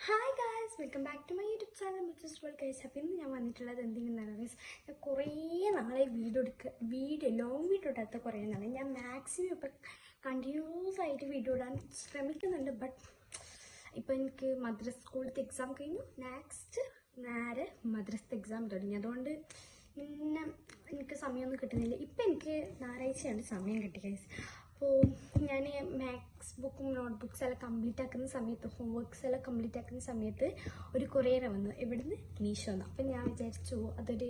Hi guys, welcome back to my YouTube channel. Mrs. World guys, happy ഞാൻ വന്നിട്ടുള്ളത് എന്തെങ്കിലും guys. ഞാൻ കുറേ നാളെ ലോങ് വീഡിയോ ഇടാത്ത കുറേ നാളെ ഞാൻ മാക്സിമം ഇപ്പം കണ്ടിന്യൂസ് ആയിട്ട് വീഡിയോ ഇടാൻ ശ്രമിക്കുന്നുണ്ട്. ബട്ട് ഇപ്പം എനിക്ക് മദ്രസ സ്കൂളിലത്തെ എക്സാം കഴിഞ്ഞു, നെക്സ്റ്റ് നേരെ മദ്രസത്തെ എക്സാം തുടങ്ങി. അതുകൊണ്ട് പിന്നെ എനിക്ക് സമയമൊന്നും കിട്ടുന്നില്ല. ഇപ്പം എനിക്ക് ഞായറാഴ്ചയാണ് സമയം കിട്ടി ഗൈസ്. അപ്പോൾ ഞാൻ മാത്സ് ബുക്കും നോട്ട്ബുക്സ് എല്ലാം കംപ്ലീറ്റ് ആക്കുന്ന സമയത്ത്, ഹോംവർക്ക്സ് എല്ലാം കംപ്ലീറ്റ് ആക്കുന്ന സമയത്ത് ഒരു കൊറിയർ വന്നു. ഇവിടുന്ന് മീഷോ വന്നു. അപ്പം ഞാൻ വിചാരിച്ചു അതൊരു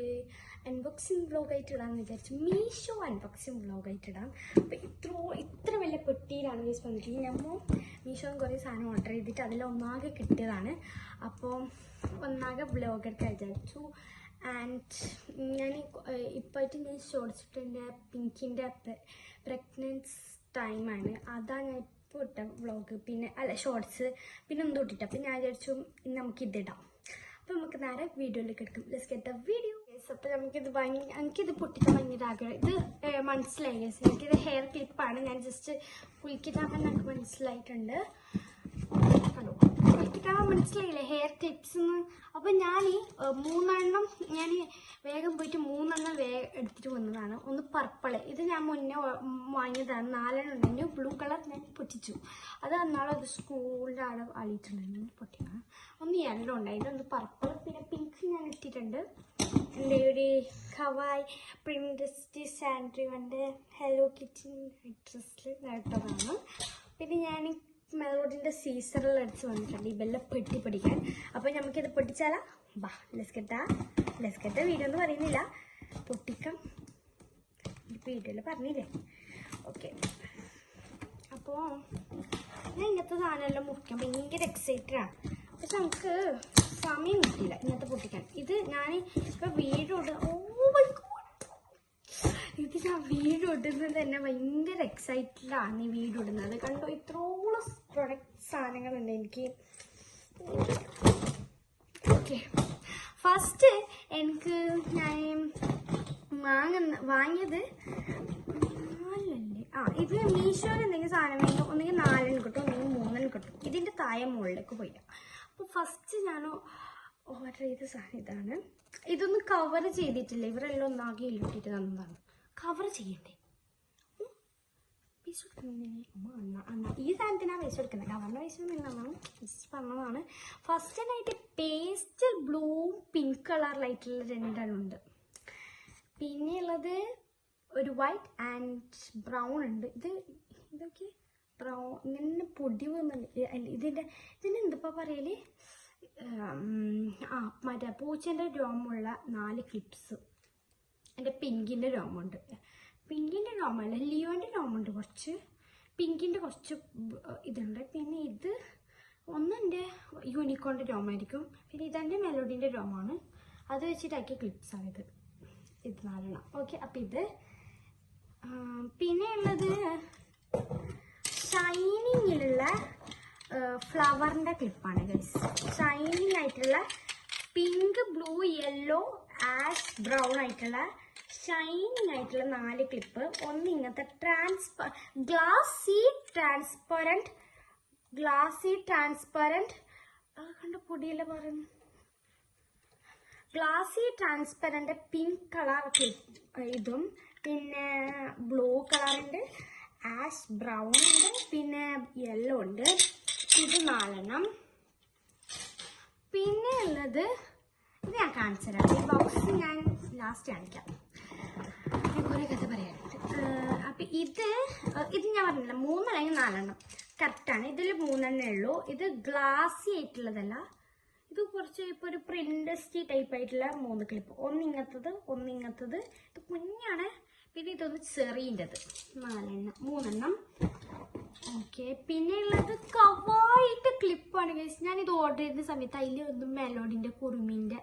അൺബോക്സിങ് വ്ളോഗായിട്ട് ഇടാമെന്ന് വിചാരിച്ചു. മീഷോ അൺബോക്സിങ് വ്ളോഗായിട്ട് ഇടാം. അപ്പം ഇത്ര വലിയ പെട്ടിയിലാണ് ഗൈസ് വന്നിട്ടുള്ളത്. നമ്മൾ മീഷോന്ന് കുറേ സാധനം ഓർഡർ ചെയ്തിട്ട് അതിൽ ഒന്നാകെ കിട്ടിയതാണ്. അപ്പോൾ ഒന്നാകെ വ്ളോഗ് എടുക്കാൻ വിചാരിച്ചു. ആൻഡ് ഞാൻ ഇപ്പോഴായിട്ട് ഞാൻ ഷോർട്സ് എൻ്റെ പിങ്കിൻ്റെ പ്രഗ്നൻസ് ടൈമാണ്. അതാണ് ഞാൻ ഇപ്പോൾ ഇട്ട വ്ളോഗ്, പിന്നെ ഷോർട്സ് പിന്നെ ഒന്നും ഇട്ടിട്ട്. അപ്പം ഞാൻ വിചാരിച്ചു നമുക്കിതിടാം. അപ്പം നമുക്ക് നേരെ വീഡിയോയിലേക്ക് എടുക്കും. Let's get the video. അപ്പോൾ എനിക്കിത് പൊട്ടിക്കാൻ ഭയങ്കര ആഗ്രഹം. ഇത് മനസ്സിലായി ഗൈസ്, എനിക്കിത് ഹെയർ ക്ലിപ്പാണ്. ഞാൻ ജസ്റ്റ് കുളിക്കിട്ടാക്കാൻ എനിക്ക് മനസ്സിലായിട്ടുണ്ട്. ഹലോ, കുളിക്കിട്ടാൻ മനസ്സിലായില്ലേ ഹെയർ ക്ലിപ്സ് എന്ന്. അപ്പം ഞാൻ 3 ഞാൻ വേഗം പോയിട്ട് 3 എടുത്തിട്ട് വന്നതാണ്. ഒന്ന് പർപ്പിള്, ഇത് ഞാൻ മുന്നേ വാങ്ങിയതാണ്. 4 ഉണ്ടായിരുന്നു. ബ്ലൂ കളർ ഞാൻ പൊട്ടിച്ചു. അത് അന്നാളും അത് സ്കൂളിൻ്റെ ആടെ അളിയിട്ടുണ്ടായിരുന്നു, പൊട്ടിക്കണം. ഒന്ന് യെല്ലോ ഉണ്ടായിരുന്നു, ഒന്ന് പർപ്പിൾ, പിന്നെ പിങ്ക് ഞാൻ ഇട്ടിട്ടുണ്ട്. എൻ്റെ ഒരു ഹവായ് പ്രിൻസസ് സാൻഡ്രിവൻ്റെ ഹലോ കിച്ചൻ ഡ്രസ്സിൽ നേട്ടതാണ്. പിന്നെ ഞാൻ മെലോഡിൻ്റെ സീസറിൽ അടിച്ച് വന്നിട്ടുണ്ട് ഈ ബെല്ല പെട്ടി പഠിക്കാൻ. അപ്പോൾ നമുക്കിത് പൊട്ടിച്ചാലാ ബാ. ലെസ്കെട്ട വീഡിയോ ഒന്നും പറയുന്നില്ല, പൊട്ടിക്കാം. വീഡിയോയിൽ പറഞ്ഞില്ലേ. ഓക്കെ, അപ്പോൾ ഞാൻ ഇങ്ങനത്തെ സാധനമെല്ലാം മുറിക്കാൻ ഭയങ്കര എക്സൈറ്റഡാണ്. പക്ഷെ നമുക്ക് സമയം കിട്ടിയില്ല ഇങ്ങനത്തെ പൊട്ടിക്കാൻ. ഇത് ഞാൻ ഇപ്പോൾ വീഡിയോ ഇത് ഞാൻ വീഡിയോ ഇടുന്നത് തന്നെ ഭയങ്കര എക്സൈറ്റഡാണ്. ഈ വീഡിയോ ഇടുന്നത് കണ്ടോ, ഇത്രോളം പ്രൊഡക്റ്റ് സാധനങ്ങളുണ്ട് എനിക്ക്. ഓക്കെ, ഫസ്റ്റ് എനിക്ക് ഞാൻ വാങ്ങിയത് 4 ഇത് മീഷോയിൽ എന്തെങ്കിലും സാധനം വേണമെങ്കിൽ ഒന്നെങ്കിൽ 4 കിട്ടും, ഒന്നെങ്കിൽ 3 കിട്ടും. ഇതിൻ്റെ താഴെ മുകളിലേക്ക് പോയില്ല. അപ്പോൾ ഫസ്റ്റ് ഞാൻ ഓർഡർ ചെയ്ത സാധനം ഇതാണ്. ഇതൊന്നും കവർ ചെയ്തിട്ടില്ല, ഇവരെല്ലാം ഒന്നാകെ ഇല്ലിട്ടിട്ട് തന്നതാണ്. കവർ ചെയ്യണ്ടേ, പൈസ കൊടുക്കുന്നതിന് ഈ സാധനത്തിനാണ് പൈസ കൊടുക്കുന്നത്. കവറിൻ്റെ പൈസ നിന്നാണ് ജസ്റ്റ് പറഞ്ഞതാണ്. ഫസ്റ്റിനായിട്ട് പേസ്റ്റൽ ബ്ലൂവും പിങ്ക് കളറിലായിട്ടുള്ള 2 ഉണ്ട്. പിന്നെയുള്ളത് ഒരു വൈറ്റ് ആൻഡ് ബ്രൗൺ ഉണ്ട്. ഇതൊക്കെ ബ്രൗൺ ഇങ്ങനെ പൊടി വന്നുണ്ട്. ഇതിനെന്തിപ്പോൾ പറയല്, മറ്റേ പൂച്ചേൻ്റെ രോമമുള്ള 4 ക്ലിപ്സ്. എൻ്റെ പിങ്കിൻ്റെ രോമുണ്ട്. പിങ്കിൻ്റെ രോമല്ല, ലിയോൻ്റെ രോമുണ്ട് കുറച്ച്. പിങ്കിൻ്റെ കുറച്ച് ഇതുണ്ട്. പിന്നെ ഇത് എൻ്റെ യൂണിക്കോണിൻ്റെ രോമായിരിക്കും. പിന്നെ ഇതെൻ്റെ മെലോഡിൻ്റെ രോമാണ്. അത് വെച്ചിട്ടാക്കിയ ക്ലിപ്സാണ് ഇത് 4. ഓക്കെ, അപ്പം ഇത് പിന്നെ ഉള്ളത് ഷൈനിങ്ങിലുള്ള ഫ്ലവറിൻ്റെ ക്ലിപ്പാണ് ഗൈസ്. ഷൈനിങ് ആയിട്ടുള്ള pink, blue, yellow, ash brown ആയിട്ടുള്ള ഷൈനിങ് ആയിട്ടുള്ള 4 ക്ലിപ്പ്. ഒന്ന് ഇങ്ങനത്തെ ഗ്ലാസി ട്രാൻസ്പെറൻറ്റ് കണ്ട പൊടിയല്ല പറയുന്നു. Glassy transparent pink colour clip ഇതും. പിന്നെ ബ്ലൂ കളറുണ്ട്, ആഷ് ബ്രൗൺ ഉണ്ട്, പിന്നെ യെല്ലോ ഉണ്ട്. ഇത് 4. പിന്നെ ഉള്ളത് ഇത് ഞാൻ കാണിച്ചു തരാം. ഈ ബോക്സ് ഞാൻ ലാസ്റ്റ് കാണിക്കാം, കുറേ കഥ പറയാനുണ്ട്. അപ്പം ഇത് ഞാൻ പറഞ്ഞില്ല, 3 അല്ലെങ്കിൽ 4 കറക്റ്റാണ്. ഇതിൽ 3 ഉള്ളൂ. ഇത് ഗ്ലാസി ആയിട്ടുള്ളതല്ല, ഇത് കുറച്ച് ഇപ്പോൾ ഒരു പ്രിൻഡസ്റ്റി ടൈപ്പ് ആയിട്ടുള്ള 3 ക്ലിപ്പ്. ഒന്ന് ഇങ്ങനത്തത്, ഇത് കുഞ്ഞാണ്. പിന്നെ ഇതൊന്ന് ചെറിയൻ്റെത് 3. ഓക്കെ, പിന്നെ ഉള്ളത് കവായിട്ട് ക്ലിപ്പാണ് ഗൈസ്. ഞാനിത് ഓർഡർ ചെയ്ത സമയത്ത് അതിൽ ഒന്ന് മെലോഡിൻ്റെ, കുറുമിൻ്റെ,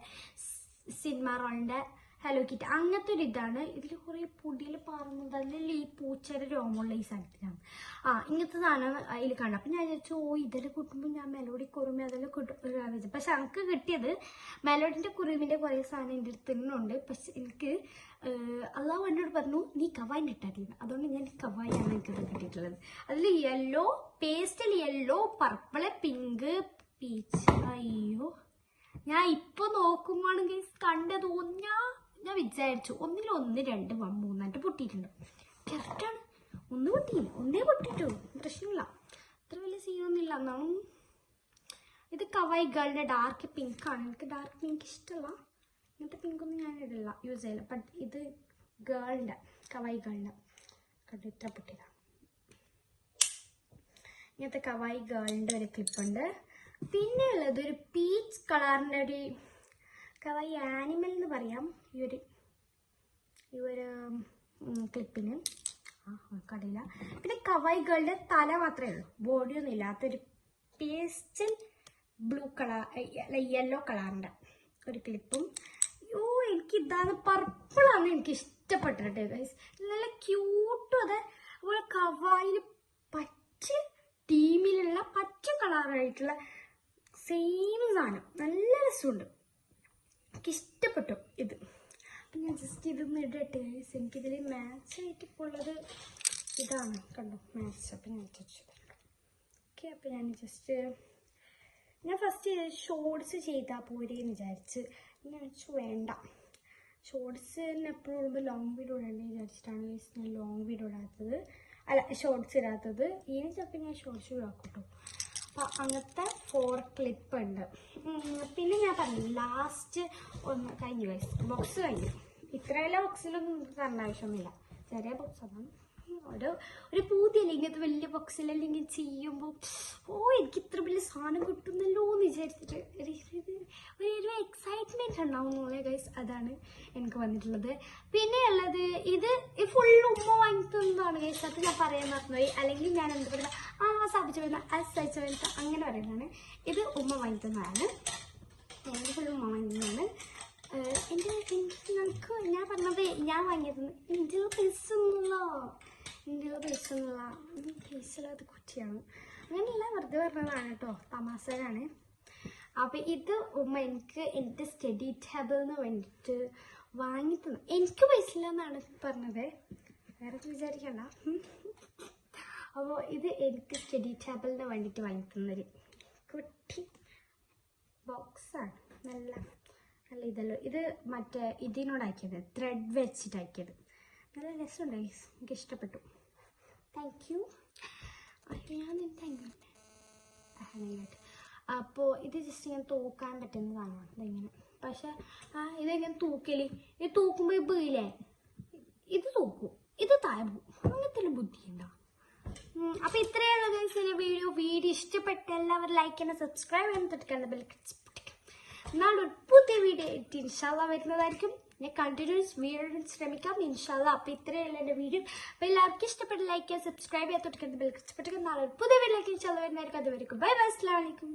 സിനിമറോളിൻ്റെ, ഹലോ കിറ്റ് അങ്ങനത്തെ ഒരു ഇതാണ്. ഇതിൽ കുറേ പൊടിയിൽ പാറുന്നത് അതിൽ ഈ പൂച്ചയുടെ രോമമുള്ള ഈ സ്ഥലത്തിലാണ്. ഇങ്ങനത്തെ സാധനം അതിൽ കാണാം. അപ്പം ഞാൻ വിചാരിച്ചു ഇതെല്ലാം കിട്ടുമ്പോൾ ഞാൻ മെലോഡി കുറുമി അതെല്ലാം കിട്ടും. പക്ഷെ എനിക്ക് കിട്ടിയത് മെലോഡിൻ്റെ കുറുമിൻ്റെ കുറേ സാധനം എൻ്റെ അടുത്ത് തന്നെയുണ്ട്. പക്ഷെ എനിക്ക് അള്ളാഹു എന്നോട് പറഞ്ഞു നീ കവായിൻ്റെ ഇട്ടാൽ മതി. അതുകൊണ്ട് ഞാൻ കവായിയാണ് എനിക്കത് കിട്ടിയിട്ടുള്ളത്. അതിൽ yellow, pastel yellow, purple, pink, peach. അയ്യോ, ഞാൻ ഇപ്പോൾ നോക്കുമ്പോഴാണെങ്കിൽ കണ്ടത് ഞാൻ വിചാരിച്ചു 1 1 2 3 പൊട്ടിയിട്ടുണ്ട്. കറക്റ്റാണ്, 1 പൊട്ടിയില്ല, 1 പൊട്ടിട്ടു, പ്രശ്നമില്ല, അത്ര വലിയ സീനൊന്നുമില്ല. എന്നാലും ഇത് കവായി ഗേളിൻ്റെ ഡാർക്ക് പിങ്ക് ആണ്. എനിക്ക് ഡാർക്ക് പിങ്ക് ഇഷ്ടമല്ല, ഇങ്ങനത്തെ പിങ്കൊന്നും ഞാൻ ഇടില്ല, യൂസ് ചെയ്യില്ല. ബട്ട് ഇത് ഗേളിൻ്റെ കവായി ഗേളിൻ്റെ കണ്ടു, ഇത്ര പൊട്ടിയതാണ്. ഇങ്ങനത്തെ കവായി ഗേളിൻ്റെ ഒരു ക്ലിപ്പുണ്ട്. പിന്നെ ഉള്ളത് ഒരു പീച്ച് കളറിൻ്റെ ഒരു കവായി ആനിമൽ എന്ന് പറയാം ഈ ഒരു ക്ലിപ്പിന്. കടയില്ല. പിന്നെ കവായി ഗേളിൻ്റെ തല മാത്രമേ ഉള്ളൂ, ബോഡിയൊന്നും ഇല്ലാത്തൊരു പേസ്റ്റൽ ബ്ലൂ കളർ യെല്ലോ കളറിൻ്റെ ഒരു ക്ലിപ്പും. എനിക്ക് ഇതാണ്, പർപ്പിളാണ് എനിക്ക് ഇഷ്ടപ്പെട്ടത് ഗൈസ്. നല്ല ക്യൂട്ടും. അത് അതുപോലെ കവായിൽ പച്ച ടീമിലുള്ള പച്ച കളറായിട്ടുള്ള സെയിം സാധനം, നല്ല രസമുണ്ട്, എനിക്കിഷ്ടപ്പെട്ടു ഇത്. അപ്പം ഞാൻ ജസ്റ്റ് ഇതൊന്ന് ഇടട്ടെ ഗൈസ്. എനിക്കിതിൽ മാച്ച് ആയിട്ട് ഇപ്പോൾ ഉള്ളത് ഇതാണ്, കണ്ടോ മാച്ച്. അപ്പം ഞാൻ ഓക്കെ. അപ്പം ഞാൻ ഫസ്റ്റ് ഷോർട്സ് ചെയ്താൽ പോരെന്ന് വിചാരിച്ച്. ഞാൻ വെച്ചു വേണ്ട, ഷോർട്സ് എപ്പോഴും ഇടുമ്പോൾ ലോങ് വീഡിയോ ഇടേണ്ടി വിചാരിച്ചിട്ടാണ് ഞാൻ ലോങ് വീഡിയോ ഇടാത്തത്, അല്ല ഷോർട്സ് ഇടാത്തത്. ഇനി ചിലപ്പോൾ ഞാൻ ഷോർട്സ് ഇടാക്കും കേട്ടോ. അപ്പോൾ അങ്ങനത്തെ 4 ക്ലിപ്പ് ഉണ്ട്. പിന്നെ ഞാൻ പറഞ്ഞു ലാസ്റ്റ് ഒന്ന് കഴിഞ്ഞു ഗൈസ്, ബോക്സ് കഴിഞ്ഞു. ഇത്രയെല്ലാം ബോക്സിലൊന്നും തരേണ്ട ആവശ്യമൊന്നുമില്ല, ചെറിയ ബോക്സ് ആണ്. ഒരു പൂതിയല്ലേ ഇങ്ങനത്തെ വലിയ ബോക്സിലല്ലെങ്കിൽ ചെയ്യുമ്പോൾ. എനിക്ക് ഇത്ര വലിയ സാധനം കിട്ടുന്നല്ലോ എന്ന് വിചാരിച്ചിട്ട് ഒരു എക്സൈറ്റ്മെൻറ്റ് ഉണ്ടാവുന്നല്ലേ ഗൈസ്. അതാണ് എനിക്ക് വന്നിട്ടുള്ളത്. പിന്നെ ഉള്ളത് ഇത് ഫുള്ള് ഉമ്മ വാങ്ങിക്കുന്നതാണ് ഗൈസ്. അത് ഞാൻ പറയാൻ മറന്നുപോയി, അല്ലെങ്കിൽ ഞാൻ എന്താ പറയുക സാധിച്ചു വരുന്ന സഹിച്ചു വരുന്ന അങ്ങനെ പറയുന്നതാണ്. ഇത് ഉമ്മ വാങ്ങിക്കുന്നതാണ്, ഫുള്ള് ഉമ്മ വാങ്ങിക്കുന്നതാണ്. നമുക്ക് ഞാൻ പറഞ്ഞത് ഞാൻ വാങ്ങിയത് ഇന്ത്യയിലെ പൈസ ഒന്നുമില്ല, പൈസയില്ലാത്ത കുറ്റിയാണ്. അങ്ങനെയല്ല, വെറുതെ പറഞ്ഞതാണ് കേട്ടോ, തമാശയാണ്. അപ്പം ഇത് ഉമ്മ എനിക്ക് എൻ്റെ സ്റ്റഡി ടേബിളിന് വേണ്ടിയിട്ട് വാങ്ങി തന്നു. എനിക്ക് പൈസ ഇല്ലെന്നാണ് പറഞ്ഞത്, വേറെ വിചാരിക്കണ്ട. അപ്പോൾ ഇത് എനിക്ക് സ്റ്റഡി ടേബിളിന് വേണ്ടിയിട്ട് വാങ്ങി തന്നൊരു കുട്ടി ബോക്സാണ്. നല്ല നല്ല ഇതല്ലോ. ഇത് മറ്റേ ഇതിനോടാക്കിയത്, ത്രെഡ് വെച്ചിട്ടാക്കിയത്, നല്ല രസമുണ്ട്, എനിക്ക് ഇഷ്ടപ്പെട്ടു. Thank you. ഞാൻ താങ്ക്. അപ്പോൾ ഇത് ജസ്റ്റ് ഇങ്ങനെ തൂക്കാൻ പറ്റുന്നതാണ് ഇതെങ്ങനെ. പക്ഷെ ഇതെങ്ങനെ തൂക്കല്, ഇത് തൂക്കുമ്പോൾ വീലേ, ഇത് തൂക്കും, ഇത് താഴെ പോകും, അങ്ങനത്തെ ബുദ്ധി ഉണ്ടോ. അപ്പോൾ ഇത്രയുള്ള വീഡിയോ ഇഷ്ടപ്പെട്ട എല്ലാവരും ലൈക്ക് ചെയ്യണം, സബ്സ്ക്രൈബ് ചെയ്യാൻ തൊട്ടിക്കാൻ ബെൽ നാളെ പുതിയ വീഡിയോ ഇട്ട് ഇൻഷാല്ലാ വരുന്നതായിരിക്കും. ഞാൻ കണ്ടിന്യൂസ് വീഡിയോ ശ്രമിക്കാം ഇൻഷാല്ലാ. അപ്പോൾ ഇത്രയുള്ള എൻ്റെ വീഡിയോ. അപ്പോൾ എല്ലാവർക്കും ഇഷ്ടപ്പെട്ട ലൈക്ക് ചെയ്യുക, സബ്സ്ക്രൈബ് ചെയ്യാൻ തൊട്ടിക്കാൻ ബെൽ നാളെ പുതിയ വീഡിയോ ഇൻഷാല്ലാ വരുന്നതായിരിക്കും. അതുവരെയും ബൈ ബൈ, അസ്സലാമു അലൈക്കും.